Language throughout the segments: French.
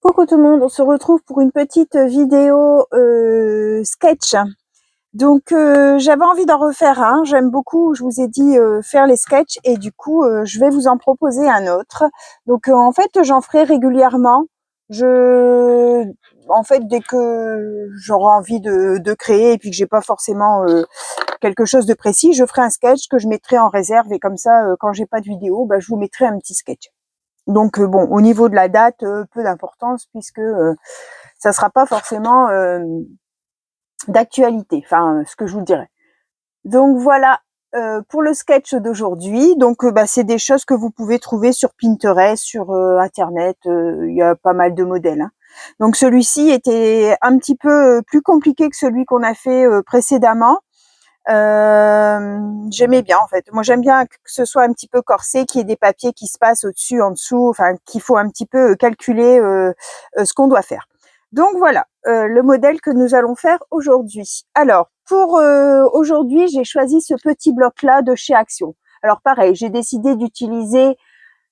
Coucou tout le monde, on se retrouve pour une petite vidéo sketch. Donc j'avais envie d'en refaire un, j'aime beaucoup, je vous ai dit faire les sketchs et du coup je vais vous en proposer un autre. Donc en fait j'en ferai régulièrement. En fait dès que j'aurai envie de créer et puis que j'ai pas forcément quelque chose de précis, je ferai un sketch que je mettrai en réserve et comme ça quand j'ai pas de vidéo, bah, je vous mettrai un petit sketch. Donc bon, au niveau de la date, peu d'importance puisque ça sera pas forcément d'actualité, enfin ce que je vous dirai. Donc voilà pour le sketch d'aujourd'hui. Donc bah, c'est des choses que vous pouvez trouver sur Pinterest, sur Internet. Il y a pas mal de modèles. Hein. Donc celui-ci était un petit peu plus compliqué que celui qu'on a fait précédemment. J'aimais bien en fait. Moi j'aime bien que ce soit un petit peu corsé, qu'il y ait des papiers qui se passent au-dessus, en dessous, enfin qu'il faut un petit peu calculer ce qu'on doit faire. Donc voilà le modèle que nous allons faire aujourd'hui. Alors pour aujourd'hui j'ai choisi ce petit bloc là de chez Action. Alors pareil, j'ai décidé d'utiliser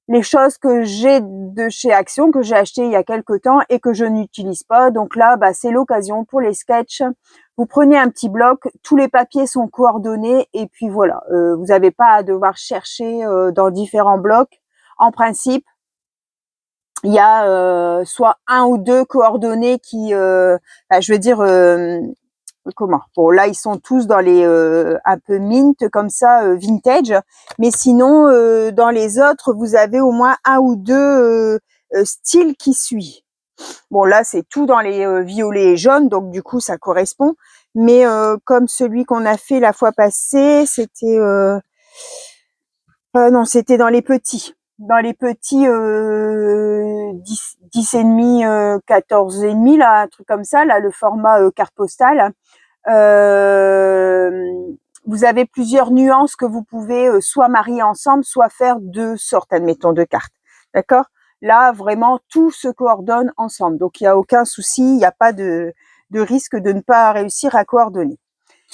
les choses que j'ai de chez Action, que j'ai acheté il y a quelque temps et que je n'utilise pas. Donc là, bah, c'est l'occasion pour les sketchs. Vous prenez un petit bloc, tous les papiers sont coordonnés et puis voilà. Vous n'avez pas à devoir chercher dans différents blocs. En principe, il y a soit un ou deux coordonnées qui, je veux dire, comment? Bon, là, ils sont tous dans les un peu mint comme ça, vintage. Mais sinon, dans les autres, vous avez au moins un ou deux styles qui suivent. Bon, là, c'est tout dans les violets et jaunes, donc du coup, ça correspond. Mais comme celui qu'on a fait la fois passée, c'était non, c'était dans les petits. Dans les petits 10 et demi, 14 et demi, là, un truc comme ça, là, le format carte postale. Vous avez plusieurs nuances que vous pouvez soit marier ensemble, soit faire deux sortes, admettons, de cartes. D'accord? Là, vraiment, tout se coordonne ensemble. Donc, il n'y a aucun souci, il n'y a pas de risque de ne pas réussir à coordonner.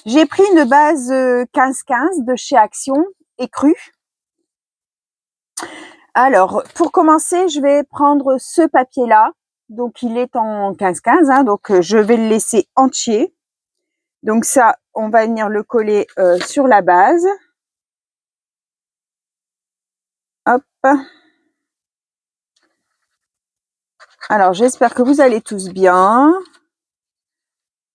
J'ai pris une base 15-15 de chez Action, écrue. Alors, pour commencer, je vais prendre ce papier-là. Donc, il est en 15-15, hein, donc je vais le laisser entier. Donc ça, on va venir le coller sur la base. Hop. Alors, j'espère que vous allez tous bien.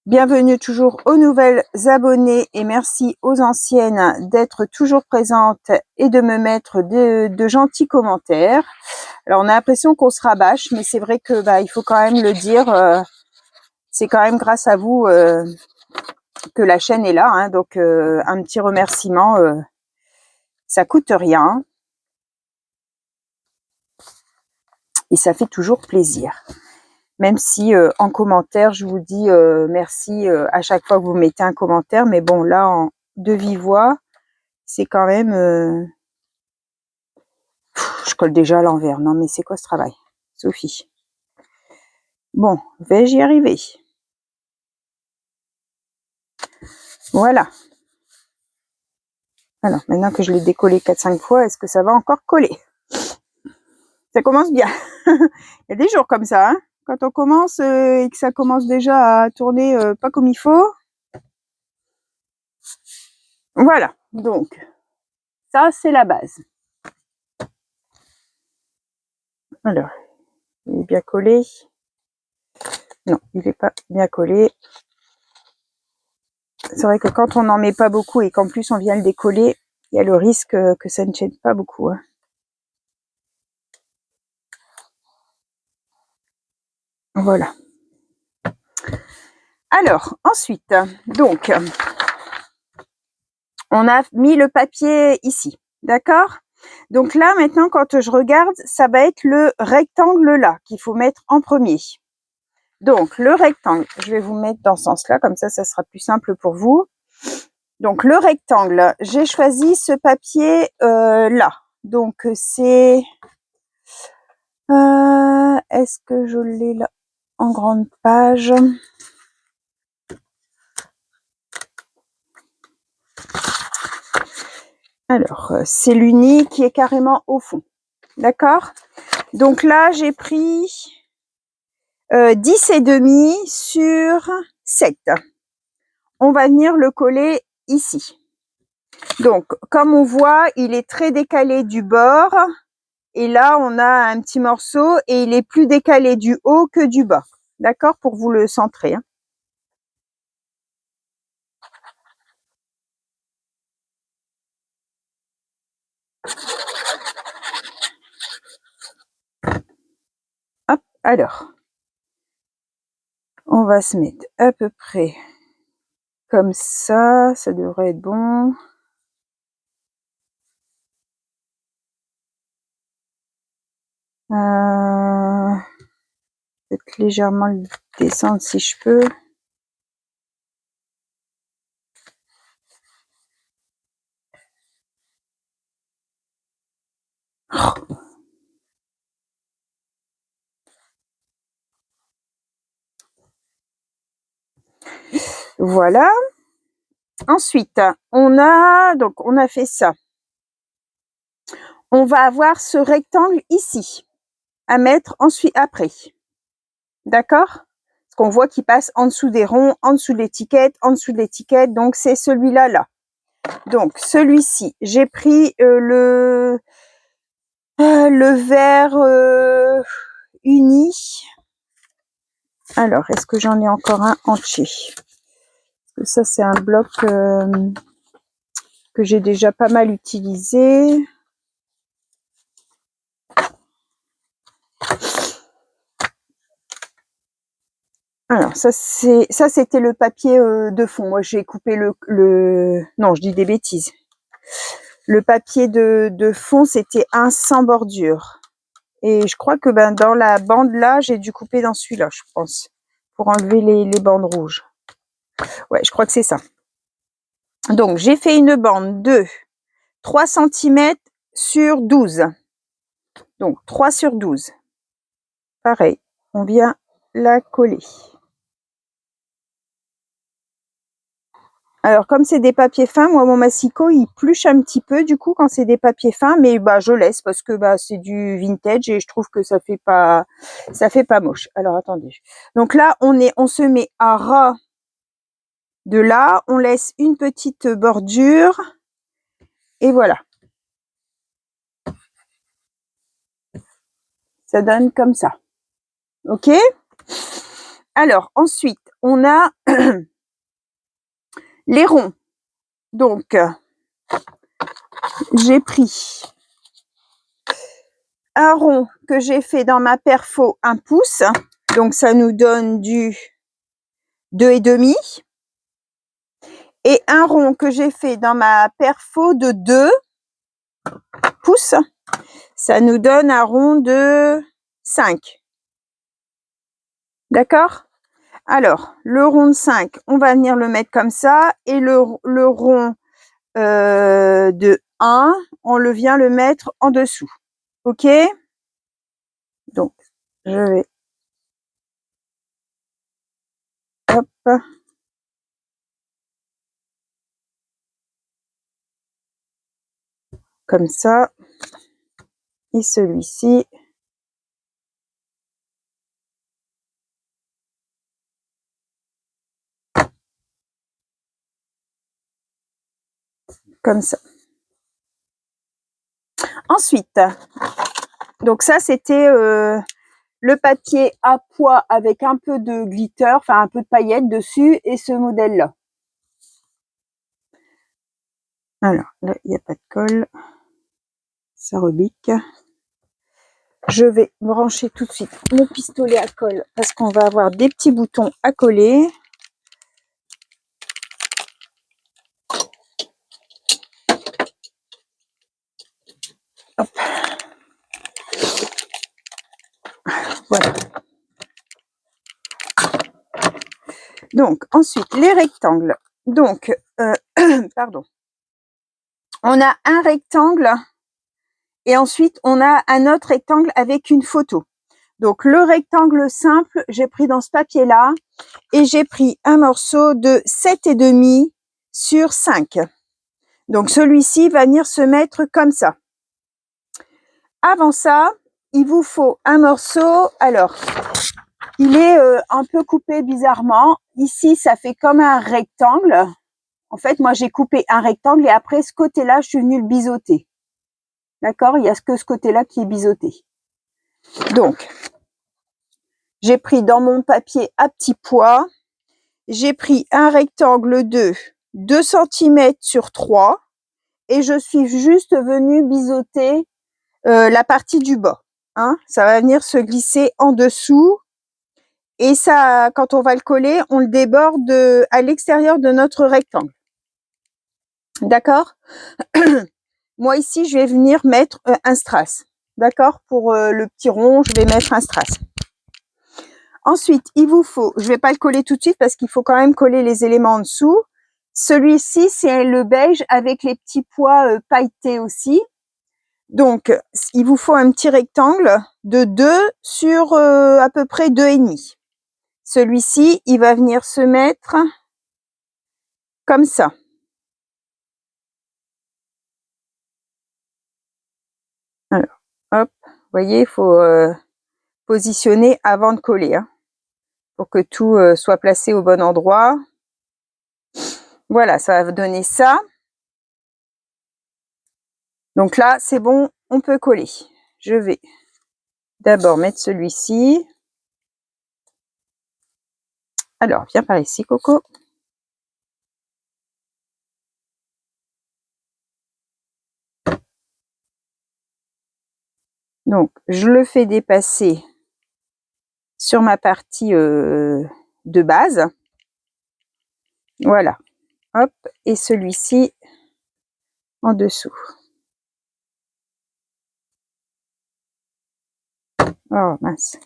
Bienvenue toujours aux nouvelles abonnées et merci aux anciennes d'être toujours présentes et de me mettre de gentils commentaires. Alors, on a l'impression qu'on se rabâche, mais c'est vrai que bah, il faut quand même le dire. C'est quand même grâce à vous que la chaîne est là. Hein, donc, un petit remerciement, ça coûte rien. Et ça fait toujours plaisir. Même si en commentaire, je vous dis merci à chaque fois que vous mettez un commentaire. Mais bon, là, de vive voix, c'est quand même... je colle déjà à l'envers. Non, mais c'est quoi ce travail, Sophie? Bon, vais-je y arriver? Voilà. Alors, maintenant que je l'ai décollé 4-5 fois, est-ce que ça va encore coller? Ça commence bien. Il y a des jours comme ça, hein, quand on commence et que ça commence déjà à tourner pas comme il faut. Voilà, donc, ça, c'est la base. Alors, il est bien collé. Non, il n'est pas bien collé. C'est vrai que quand on n'en met pas beaucoup et qu'en plus on vient le décoller, il y a le risque que ça ne tienne pas beaucoup. Hein. Voilà. Alors, ensuite, donc, on a mis le papier ici, d'accord? Donc là, maintenant, quand je regarde, ça va être le rectangle là qu'il faut mettre en premier. Donc, le rectangle, je vais vous mettre dans ce sens-là, comme ça sera plus simple pour vous. Donc, le rectangle, j'ai choisi ce papier là. Donc, c'est... est-ce que je l'ai là en grande page? Alors, c'est l'uni qui est carrément au fond. D'accord? Donc là, j'ai pris 10,5 sur 7. On va venir le coller ici. Donc, comme on voit, il est très décalé du bord. Et là, on a un petit morceau et il est plus décalé du haut que du bas. D'accord? Pour vous le centrer. Hein. Hop, alors. On va se mettre à peu près comme ça devrait être bon. Peut-être légèrement le descendre si je peux. Voilà. Ensuite, on a fait ça. On va avoir ce rectangle ici à mettre ensuite après. D'accord? Parce qu'on voit qu'il passe en dessous des ronds, en dessous de l'étiquette, en dessous de l'étiquette. Donc, c'est celui-là, là. Donc, celui-ci, j'ai pris le vert uni. Alors, est-ce que j'en ai encore un entier? Ça, c'est un bloc que j'ai déjà pas mal utilisé. Alors, ça, c'était le papier de fond. Moi, j'ai coupé non, je dis des bêtises. Le papier de fond, c'était un sans bordure. Et je crois que dans la bande là, j'ai dû couper dans celui-là, je pense, pour enlever les bandes rouges. Ouais, je crois que c'est ça. Donc, j'ai fait une bande de 3 cm sur 12. Donc, 3 sur 12. Pareil, on vient la coller. Alors, comme c'est des papiers fins, moi, mon massicot, il pluche un petit peu, du coup, quand c'est des papiers fins, mais je laisse parce que c'est du vintage et je trouve que ça fait pas moche. Alors, attendez. Donc là, on se met à ras de là, on laisse une petite bordure et voilà. Ça donne comme ça. OK? Alors, ensuite, on a les ronds. Donc, j'ai pris un rond que j'ai fait dans ma perfo 1 pouce. Donc, ça nous donne du 2,5. Et un rond que j'ai fait dans ma perfo de 2 pouces. Ça nous donne un rond de 5. D'accord? Alors, le rond de 5, on va venir le mettre comme ça. Et le rond de 1, on vient le mettre en dessous. OK? Donc, je vais... Hop. Comme ça. Et celui-ci. Comme ça. Ensuite, donc ça, c'était le papier à pois avec un peu de glitter, enfin un peu de paillettes dessus, et ce modèle-là. Alors, là, il n'y a pas de colle. Ça rebique. Je vais brancher tout de suite mon pistolet à colle parce qu'on va avoir des petits boutons à coller. Hop. Voilà. Donc, ensuite, les rectangles. Donc, pardon. On a un rectangle et ensuite, on a un autre rectangle avec une photo. Donc, le rectangle simple, j'ai pris dans ce papier-là et j'ai pris un morceau de 7,5 sur 5. Donc, celui-ci va venir se mettre comme ça. Avant ça, il vous faut un morceau. Alors, il est un peu coupé bizarrement. Ici, ça fait comme un rectangle. En fait, moi, j'ai coupé un rectangle et après, ce côté-là, je suis venue le biseauter. D'accord? Il y a que ce côté-là qui est biseauté. Donc, j'ai pris dans mon papier à petit pois, j'ai pris un rectangle de 2 cm sur 3 et je suis juste venue biseauter la partie du bas. Hein, ça va venir se glisser en dessous et ça, quand on va le coller, on le déborde à l'extérieur de notre rectangle. D'accord? Moi ici, je vais venir mettre un strass. D'accord? Pour le petit rond, je vais mettre un strass. Ensuite, il vous faut, je vais pas le coller tout de suite parce qu'il faut quand même coller les éléments en dessous. Celui-ci, c'est le beige avec les petits pois pailletés aussi. Donc, il vous faut un petit rectangle de 2 sur à peu près 2,5. Celui-ci, il va venir se mettre comme ça. Alors, hop, vous voyez, il faut positionner avant de coller, hein, pour que tout soit placé au bon endroit. Voilà, ça va donner ça. Donc là, c'est bon, on peut coller. Je vais d'abord mettre celui-ci. Alors, viens par ici, Coco. Donc, je le fais dépasser sur ma partie de base. Voilà. Hop, et celui-ci en dessous. Oh, mince.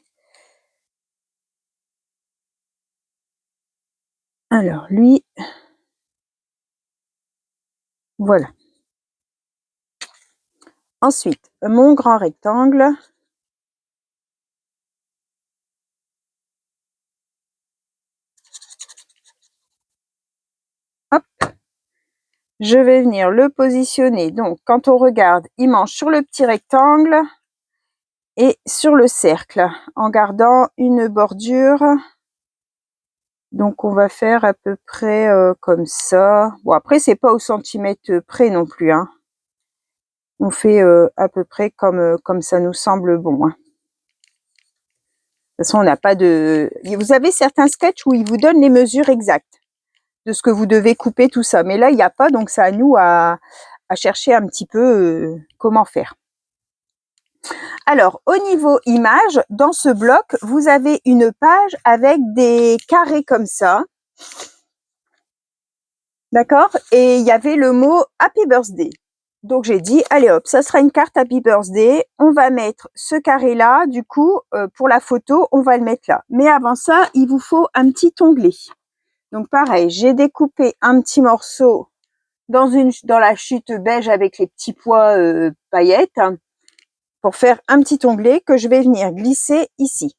Alors, lui, voilà. Ensuite, mon grand rectangle. Hop. Je vais venir le positionner. Donc, quand on regarde, il mange sur le petit rectangle et sur le cercle, en gardant une bordure. Donc, on va faire à peu près comme ça. Bon, après, c'est pas au centimètre près non plus, hein. On fait à peu près comme ça nous semble bon, hein. De toute façon, on n'a pas de... Vous avez certains sketchs où ils vous donnent les mesures exactes de ce que vous devez couper, tout ça. Mais là, il n'y a pas, donc c'est à nous à chercher un petit peu comment faire. Alors, au niveau image, dans ce bloc, vous avez une page avec des carrés comme ça. D'accord? Et il y avait le mot Happy Birthday. Donc, j'ai dit, allez hop, ça sera une carte Happy Birthday. On va mettre ce carré-là. Du coup, pour la photo, on va le mettre là. Mais avant ça, il vous faut un petit onglet. Donc, pareil, j'ai découpé un petit morceau dans la chute beige avec les petits pois paillettes, hein, pour faire un petit onglet que je vais venir glisser ici.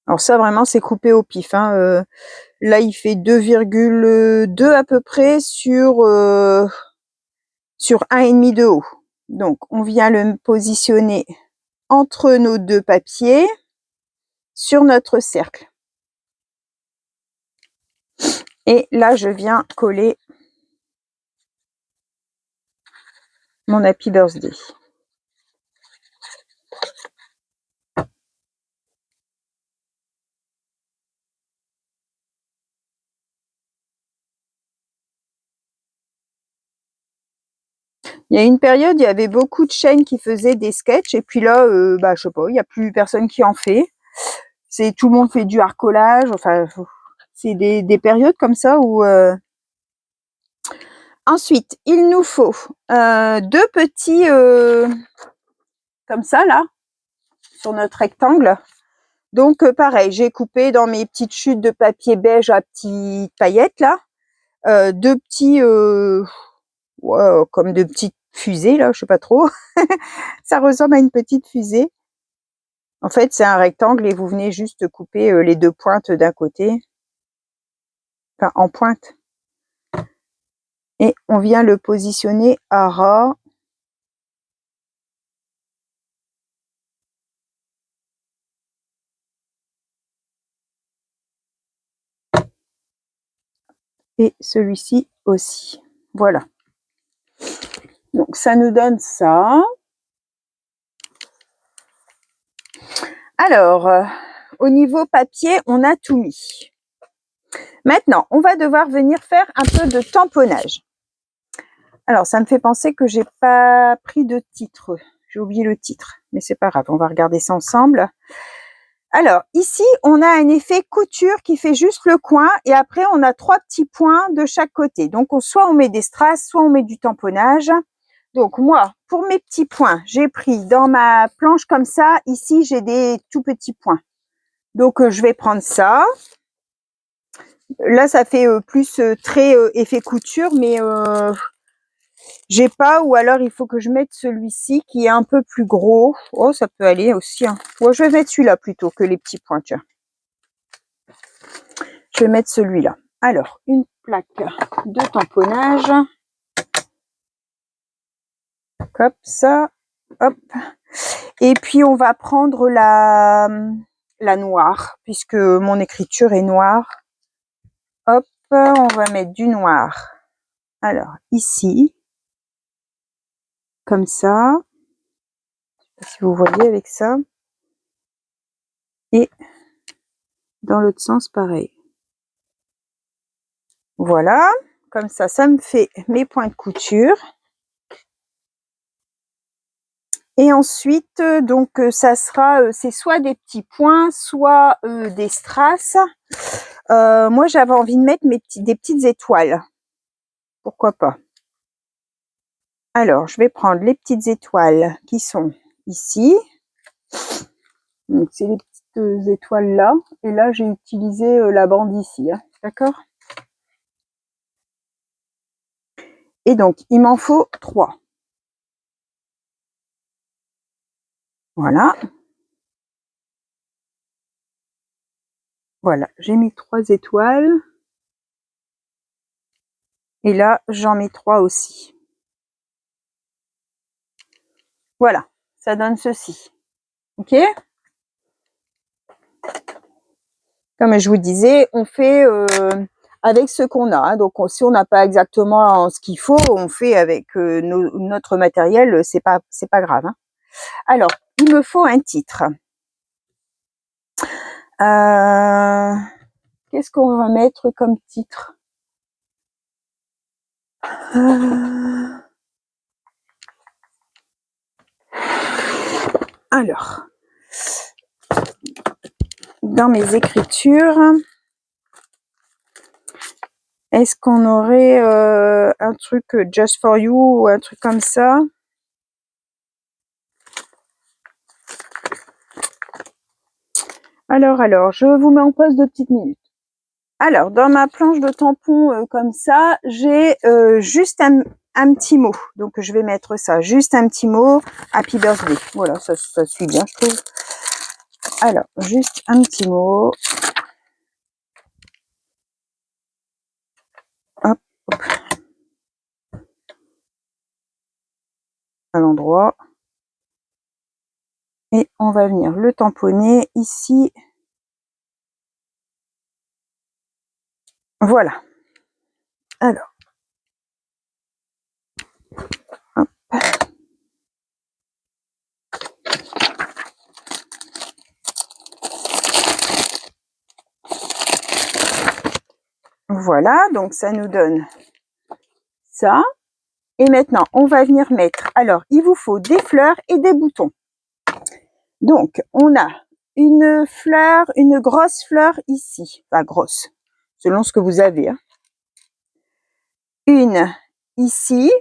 Alors ça, vraiment, c'est coupé au pif, hein. Là, il fait 2,2 à peu près sur 1,5 de haut. Donc, on vient le positionner entre nos deux papiers sur notre cercle. Et là, je viens coller mon Happy Birthday. Il y a une période, il y avait beaucoup de chaînes qui faisaient des sketchs et puis là, je sais pas, il n'y a plus personne qui en fait. C'est tout le monde fait du hard-collage. Enfin, c'est des périodes comme ça où... Ensuite, il nous faut 2 petits comme ça là sur notre rectangle. Donc pareil, j'ai coupé dans mes petites chutes de papier beige à petites paillettes là, 2 petits comme de petites fusées là, je sais pas trop. Ça ressemble à une petite fusée. En fait, c'est un rectangle et vous venez juste couper les 2 pointes d'un côté, enfin en pointe. Et on vient le positionner à ras. et celui-ci aussi. Voilà. Donc ça nous donne ça. Alors, au niveau papier, on a tout mis. Maintenant, on va devoir venir faire un peu de tamponnage. Alors, ça me fait penser que j'ai pas pris de titre. J'ai oublié le titre, mais c'est pas grave, on va regarder ça ensemble. Alors, ici, on a un effet couture qui fait juste le coin et après, on a 3 petits points de chaque côté. Donc, soit on met des strass, soit on met du tamponnage. Donc, moi, pour mes petits points, j'ai pris dans ma planche comme ça. Ici, j'ai des tout petits points. Donc, je vais prendre ça. Là, ça fait plus très effet couture, mais j'ai pas, ou alors il faut que je mette celui-ci qui est un peu plus gros. Oh, ça peut aller aussi. Hein. Ouais, je vais mettre celui-là plutôt que les petits points. Tiens. Je vais mettre celui-là. Alors, une plaque de tamponnage. Comme ça. Hop. Et puis, on va prendre la noire, puisque mon écriture est noire. Hop, on va mettre du noir. Alors, ici. Comme ça. Je sais pas si vous voyez avec ça. Et dans l'autre sens, pareil. Voilà, comme ça me fait mes points de couture. Et ensuite, donc ça sera, c'est soit des petits points, soit des strass. Moi, j'avais envie de mettre des petites étoiles. Pourquoi pas? Alors, je vais prendre les petites étoiles qui sont ici. Donc, c'est les petites étoiles là. Et là, j'ai utilisé la bande ici. Hein, d'accord? Et donc, il m'en faut 3. Voilà. Voilà, j'ai mis 3 étoiles. Et là, j'en mets 3 aussi. Voilà, ça donne ceci. OK? Comme je vous disais, on fait avec ce qu'on a. Hein. Donc, si on n'a pas exactement ce qu'il faut, on fait avec notre matériel. C'est pas grave. Hein. Alors, il me faut un titre. Qu'est-ce qu'on va mettre comme titre? Alors, dans mes écritures, est-ce qu'on aurait un truc Just for You ou un truc comme ça? Alors, je vous mets en pause 2 petites minutes. Alors, dans ma planche de tampon comme ça, j'ai juste un petit mot. Donc, je vais mettre ça, juste un petit mot, Happy Birthday. Voilà, ça suit bien, je trouve. Alors, juste un petit mot. Hop, hop. À l'endroit. Et on va venir le tamponner ici. Voilà. Alors. Hop. Voilà, donc ça nous donne ça. Et maintenant, on va venir mettre, alors il vous faut des fleurs et des boutons. Donc, on a une fleur, une grosse fleur ici, enfin grosse, selon ce que vous avez. Hein. Une ici.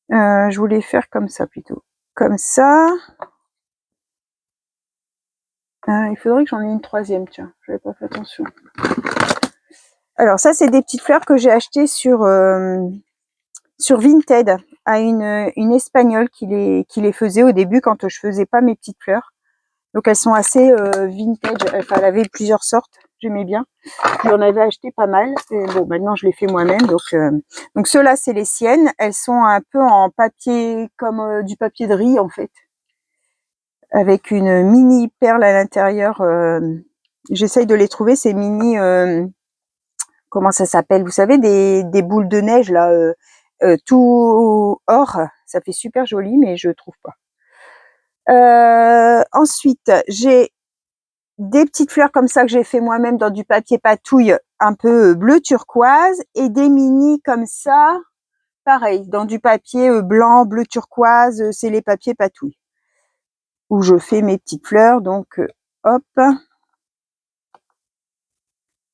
Je voulais faire comme ça plutôt. Comme ça. Il faudrait que j'en ai une troisième, tiens, je n'avais pas fait attention. Alors ça, c'est des petites fleurs que j'ai achetées sur Vinted à une Espagnole qui les faisait au début quand je faisais pas mes petites fleurs. Donc elles sont assez vintage, enfin elle avait plusieurs sortes, j'aimais bien. J'en avais acheté pas mal, et bon maintenant je les fais moi-même. Donc ceux-là c'est les siennes, elles sont un peu en papier, comme du papier de riz en fait. Avec une mini perle à l'intérieur J'essaye de les trouver, ces mini, comment ça s'appelle? Vous savez, des boules de neige là, tout or. Ça fait super joli, mais je trouve pas. Ensuite, j'ai des petites fleurs comme ça que j'ai fait moi-même dans du papier patouille un peu bleu turquoise et des mini comme ça, pareil, dans du papier blanc, bleu turquoise, c'est les papiers patouille où je fais mes petites fleurs. Donc, hop,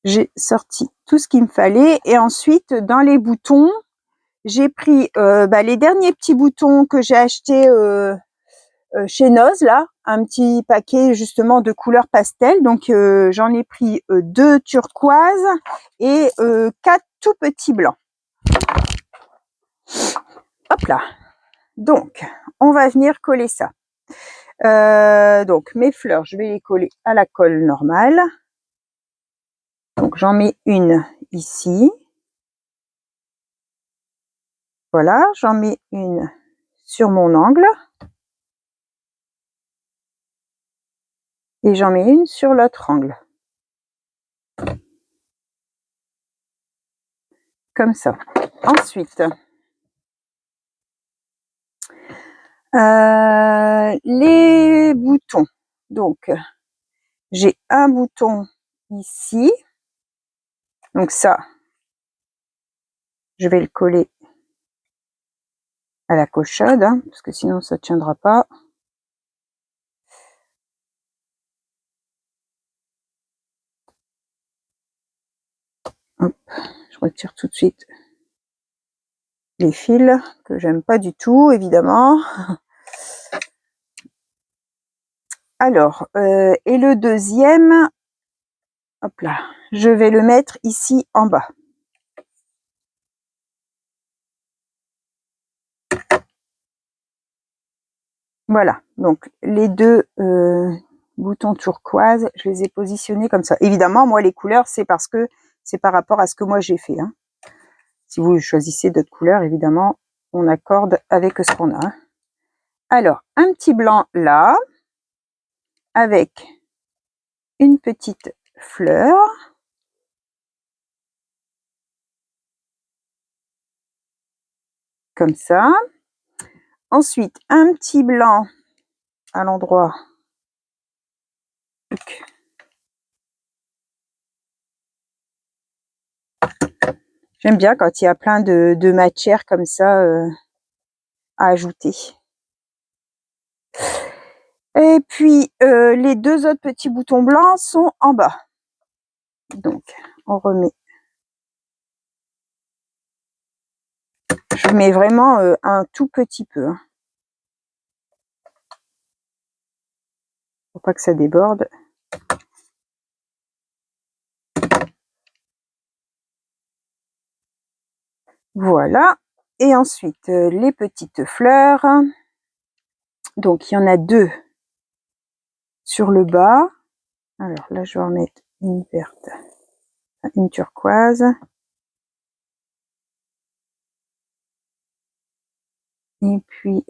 j'ai sorti tout ce qu'il me fallait. Et ensuite, dans les boutons, j'ai pris les derniers petits boutons que j'ai achetés chez Noz, là, un petit paquet justement de couleurs pastel. Donc j'en ai pris 2 turquoises et 4 tout petits blancs. Hop là. Donc on va venir coller ça. Donc mes fleurs, je vais les coller à la colle normale. Donc j'en mets une ici. Voilà, j'en mets une sur mon angle. Et j'en mets une sur l'autre angle. Comme ça. Ensuite, les boutons. Donc, j'ai un bouton ici. Donc ça, je vais le coller à la cochode, hein, parce que sinon ça ne tiendra pas. Hop, je retire tout de suite les fils que j'aime pas du tout, évidemment. Alors, et le deuxième, hop là, je vais le mettre ici en bas. Voilà, donc les deux boutons turquoise, je les ai positionnés comme ça. Évidemment, moi, les couleurs, c'est parce que c'est par rapport à ce que moi j'ai fait. Hein. Si vous choisissez d'autres couleurs, évidemment, on accorde avec ce qu'on a. Alors, un petit blanc là, avec une petite fleur. Comme ça. Ensuite, un petit blanc à l'endroit. J'aime bien quand il y a plein de matière comme ça à ajouter. Et puis, les deux autres petits boutons blancs sont en bas. Donc, on remet. Je mets vraiment un tout petit peu. Hein. Faut pas que ça déborde. Voilà. Et ensuite, les petites fleurs. Donc, il y en a 2 sur le bas. Alors là, je vais en mettre une verte, une turquoise. Et puis,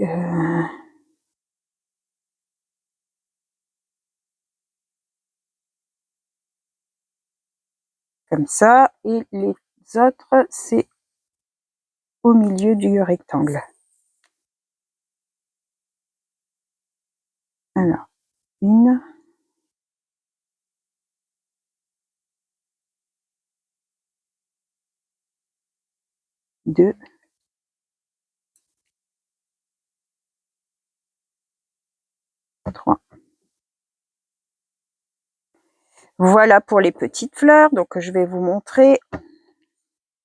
comme ça. Et les autres, c'est au milieu du rectangle. Alors, une. 2. 3. Voilà pour les petites fleurs. Donc, je vais vous montrer.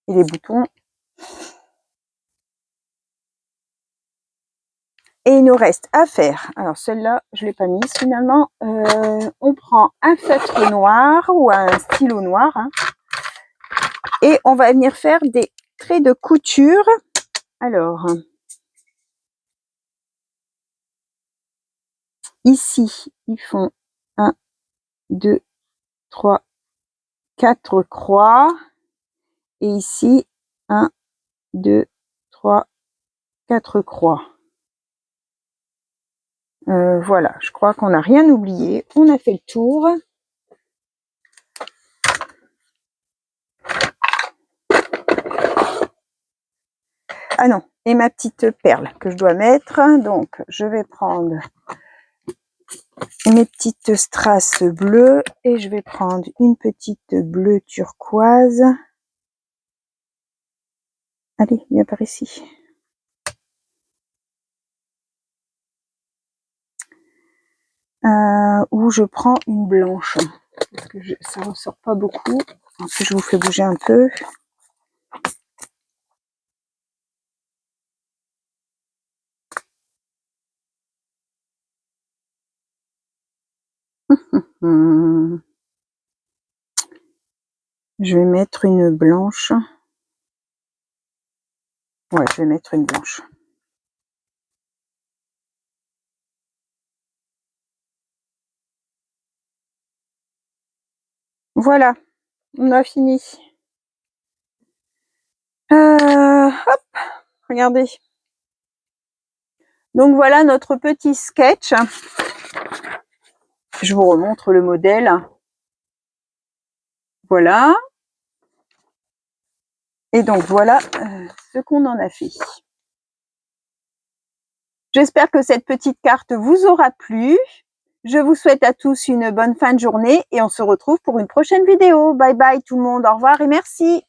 Et les boutons. Et il nous reste à faire. Alors, celle-là, je ne l'ai pas mise finalement. On prend un feutre noir ou un stylo noir. Hein, et on va venir faire des traits de couture. Alors, ici, ils font 1, 2, 3, 4 croix. Et ici, 1, 2, 3, 4 croix. Voilà, je crois qu'on n'a rien oublié. On a fait le tour. Ah non, et ma petite perle que je dois mettre. Donc, je vais prendre mes petites strass bleues et je vais prendre une petite bleue turquoise. Allez, viens par ici. Où je prends une blanche. Parce que ça ressort pas beaucoup. En plus, je vous fais bouger un peu. Je vais mettre une blanche. Ouais, je vais mettre une blanche. Voilà, on a fini. Hop, regardez. Donc voilà notre petit sketch. Je vous remontre le modèle. Voilà. Et donc voilà ce qu'on en a fait. J'espère que cette petite carte vous aura plu. Je vous souhaite à tous une bonne fin de journée et on se retrouve pour une prochaine vidéo. Bye bye tout le monde, au revoir et merci.